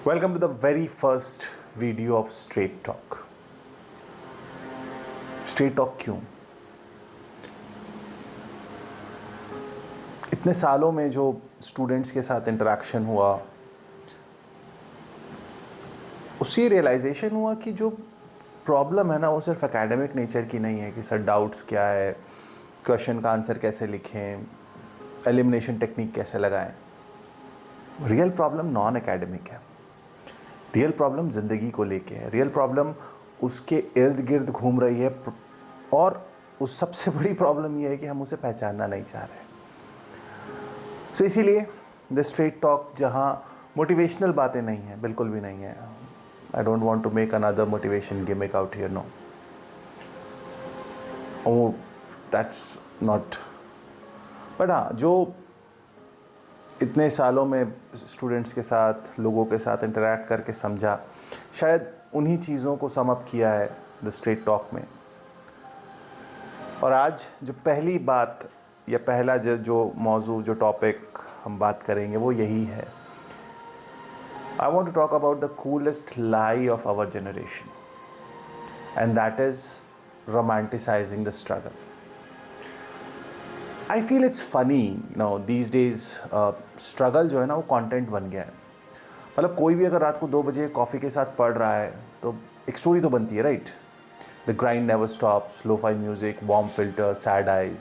Welcome to the very first video of Straight Talk. Straight Talk क्यों? इतने सालों में जो स्टूडेंट्स के साथ इंटरेक्शन हुआ, उसी रियलाइजेशन हुआ कि जो प्रॉब्लम है ना वो सिर्फ एकेडमिक नेचर की नहीं है कि सर डाउट्स क्या है, क्वेश्चन का आंसर कैसे लिखें, एलिमिनेशन टेक्निक कैसे लगाएं. रियल प्रॉब्लम नॉन एकेडमिक है. रियल प्रॉब्लम ज़िंदगी को लेके है. रियल प्रॉब्लम उसके इर्द गिर्द घूम रही है और उस सबसे बड़ी प्रॉब्लम ये है कि हम उसे पहचानना नहीं चाह रहे. सो इसीलिए द स्ट्रेट टॉक, जहाँ मोटिवेशनल बातें नहीं हैं, बिल्कुल भी नहीं है. I don't want to make another motivation gimmick out here, no. Oh, that's not. But हाँ, जो इतने सालों में स्टूडेंट्स के साथ, लोगों के साथ इंटरेक्ट करके समझा, शायद उन्हीं चीज़ों को सम अप किया है द स्ट्रेट टॉक में. और आज जो पहली बात या पहला जो मौजू, जो टॉपिक हम बात करेंगे वो यही है. I want to talk about the coolest lie of our generation, and that is romanticising the struggle. I feel it's funny these days. Struggle जो है ना वो कंटेंट बन गया है. मतलब कोई भी अगर रात को 2 बजे कॉफ़ी के साथ पढ़ रहा है तो एक स्टोरी तो बनती है, right? The grind never stops, lo fi music, warm filter, sad eyes.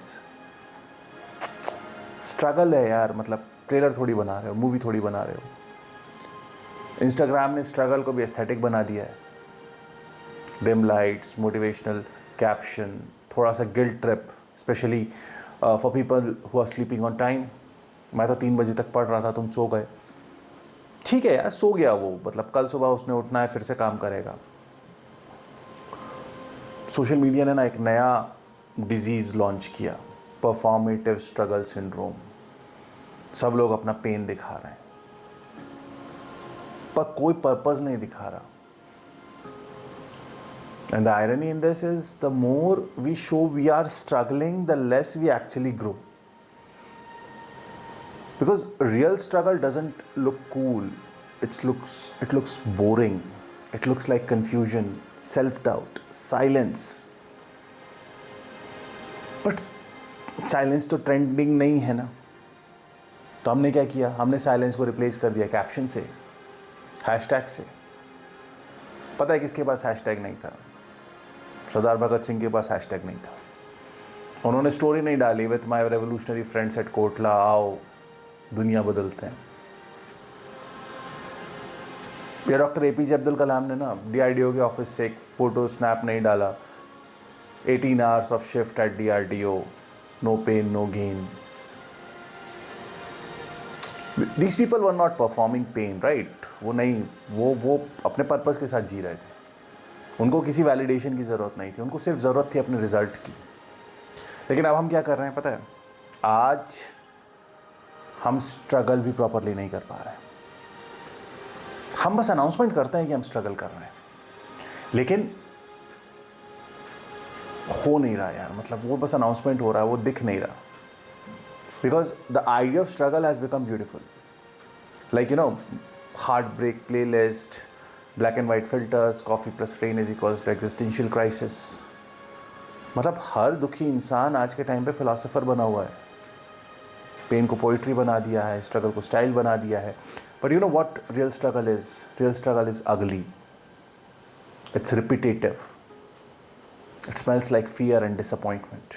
Struggle है यार. मतलब ट्रेलर थोड़ी बना रहे हो, मूवी थोड़ी बना रहे हो. इंस्टाग्राम ने स्ट्रगल को भी एस्थेटिक बना दिया है. डिम लाइट्स, मोटिवेशनल कैप्शन, थोड़ा सा guilt trip, specially for people who are sleeping on time. मैं तो 3 बजे तक पढ़ रहा था, तुम सो गए. ठीक है यार, सो गया वो. मतलब कल सुबह उसने उठना है, फिर से काम करेगा. सोशल मीडिया ने ना एक नया डिजीज़ लॉन्च किया, परफॉर्मेटिव स्ट्रगल सिंड्रोम. सब लोग अपना पेन दिखा रहे हैं पर कोई पर्पस नहीं दिखा रहा. And the irony in this is, the more we show we are struggling, the less we actually grow. Because real struggle doesn't look cool. It looks boring. It looks like confusion, self-doubt, silence. But silence तो trending नहीं है ना. तो हमने क्या किया? हमने silence को replace कर दिया caption से, hashtag से. पता है किसके पास hashtag नहीं था? सरदार भगत सिंह के पास हैशटैग नहीं था. उन्होंने स्टोरी नहीं डाली with my revolutionary friends at Kotla, आओ दुनिया बदलते हैं. या डॉक्टर एपीजे अब्दुल कलाम ने ना डीआरडीओ के ऑफिस से एक फोटो स्नैप नहीं डाला. 18 hours of shift at DRDO, no pain no gain. These people were not performing pain, right? वो नहीं, वो अपने पर्पस के साथ जी रहे थे. उनको किसी वैलिडेशन की ज़रूरत नहीं थी. उनको सिर्फ ज़रूरत थी अपने रिज़ल्ट की. लेकिन अब हम क्या कर रहे हैं पता है? आज हम स्ट्रगल भी प्रॉपरली नहीं कर पा रहे हैं. हम बस अनाउंसमेंट करते हैं कि हम स्ट्रगल कर रहे हैं, लेकिन हो नहीं रहा यार. मतलब वो बस अनाउंसमेंट हो रहा है, वो दिख नहीं रहा. Because the idea of struggle has become beautiful. Like heartbreak playlist, black and white filters, coffee plus rain is equals to existential crisis. मतलब हर दुखी इंसान आज के टाइम पे फिलोसोफर बना हुआ है. पेन को पोइट्री बना दिया है, स्ट्रगल को स्टाइल बना दिया है. But you know what real struggle is? Real struggle is ugly. It's repetitive. It smells like fear and disappointment,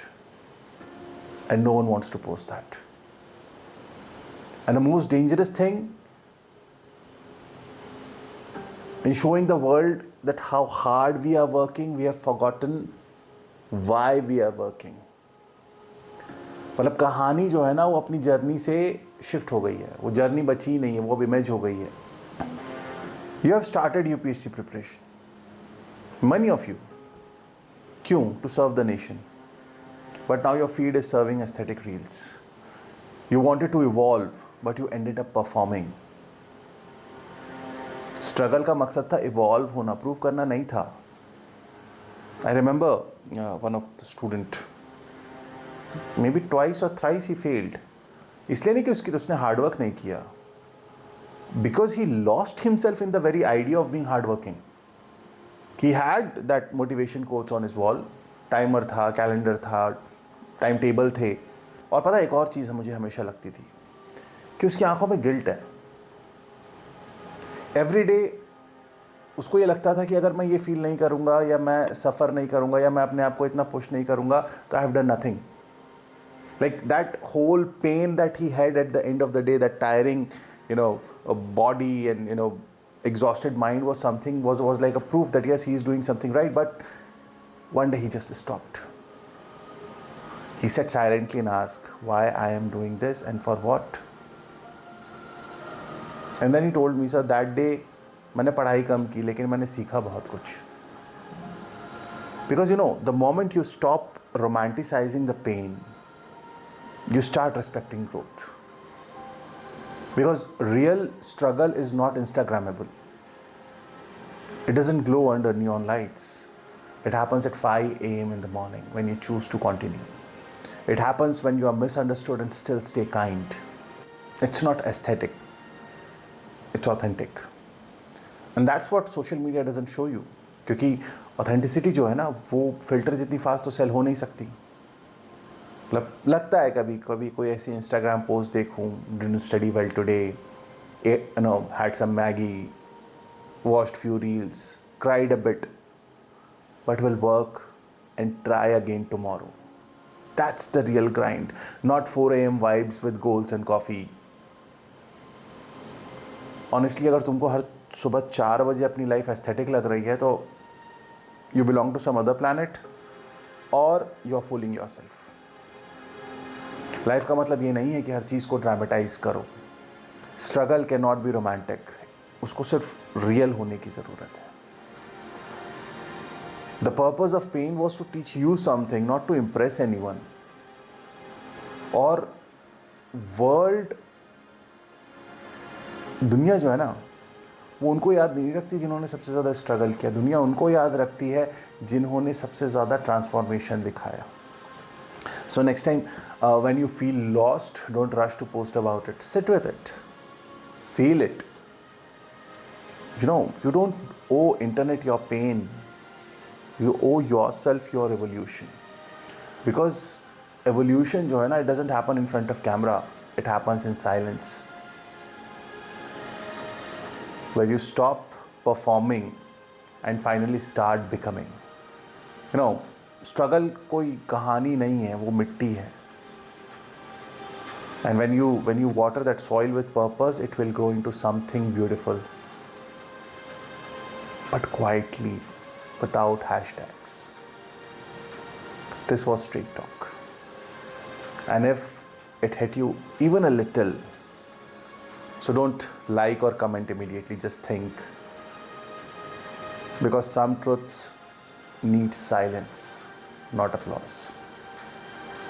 and no one wants to post that. And the most dangerous thing in showing the world that how hard we are working, we have forgotten why we are working. मतलब कहानी जो है ना वो अपनी journey से shift हो गई है. वो जर्नी बची ही नहीं है, वो अब इमेज हो गई है. You have started UPSC preparation, many of you. क्यों? To serve the nation. But now your feed is serving aesthetic reels. You wanted to evolve, but you ended up performing. Struggle का मकसद था evolve होना, prove करना नहीं था. I remember one of the student, may be twice और thrice he failed. इसलिए नहीं कि उसने हार्डवर्क नहीं किया. because he lost himself in the very idea of being hardworking. He had that motivation quotes on his wall, timer था, calendar था, time table थे, और पता है एक और चीज़ मुझे हमेशा लगती थी कि उसकी आंखों में गिल्ट है. एवरी डे उसको ये लगता था कि अगर मैं ये फील नहीं करूँगा, या मैं सफ़र नहीं करूँगा, या मैं अपने आप को इतना पुश नहीं करूँगा, तो I have done nothing. Like that whole pain that he had at the end of the day, that tiring, body and, exhausted mind was something, was like a proof that yes, he is doing something right. But one day he just stopped. He sat silently and asked, why I am doing this and for what? And then he told me, sir, that day मैंने पढ़ाई कम की, लेकिन मैंने सीखा बहुत कुछ. Because the moment you stop romanticizing the pain, you start respecting growth. Because real struggle is not Instagrammable. It doesn't glow under neon lights. It happens at 5 a.m. in the morning when you choose to continue. It happens when you are misunderstood and still stay kind. It's not aesthetic. It's authentic. And that's what social media doesn't show you. क्योंकि authenticity जो है ना, वो filter जितनी fast तो sell हो नहीं सकती. मतलब लगता है कभी कभी कोई ऐसी इंस्टाग्राम पोस्ट देखूं, didn't study well today, had some Maggie, watched few reels, cried a bit, but will work and try again tomorrow. That's the real grind, not 4 a.m. vibes with goals and coffee. Honestly, अगर तुमको हर सुबह 4 बजे अपनी life aesthetic लग रही है, तो you belong to some other planet or you are fooling yourself. Life का मतलब ये नहीं है कि हर चीज़ को ड्रामेटाइज करो. Struggle can not be romantic. उसको सिर्फ रियल होने की ज़रूरत है. The purpose of pain was to teach you something, not to impress anyone. और वर्ल्ड, दुनिया जो है ना, वो उनको याद नहीं रखती जिन्होंने सबसे ज़्यादा स्ट्रगल किया. दुनिया उनको याद रखती है जिन्होंने सबसे ज़्यादा ट्रांसफॉर्मेशन दिखाया. So next time when you feel lost, don't rush to post about it. Sit with it. Feel it. You don't owe internet your pain. You owe yourself your evolution. Because evolution जो है ना, it doesn't happen in front of camera. It happens in silence. Where you stop performing and finally start becoming. Struggle कोई कहानी नहीं है, वो मिट्टी है. And when you water that soil with purpose, it will grow into something beautiful, but quietly, without hashtags. This was Street Talk. And if it hit you even a little, so don't like or comment immediately, just think. Because some truths need silence, not applause.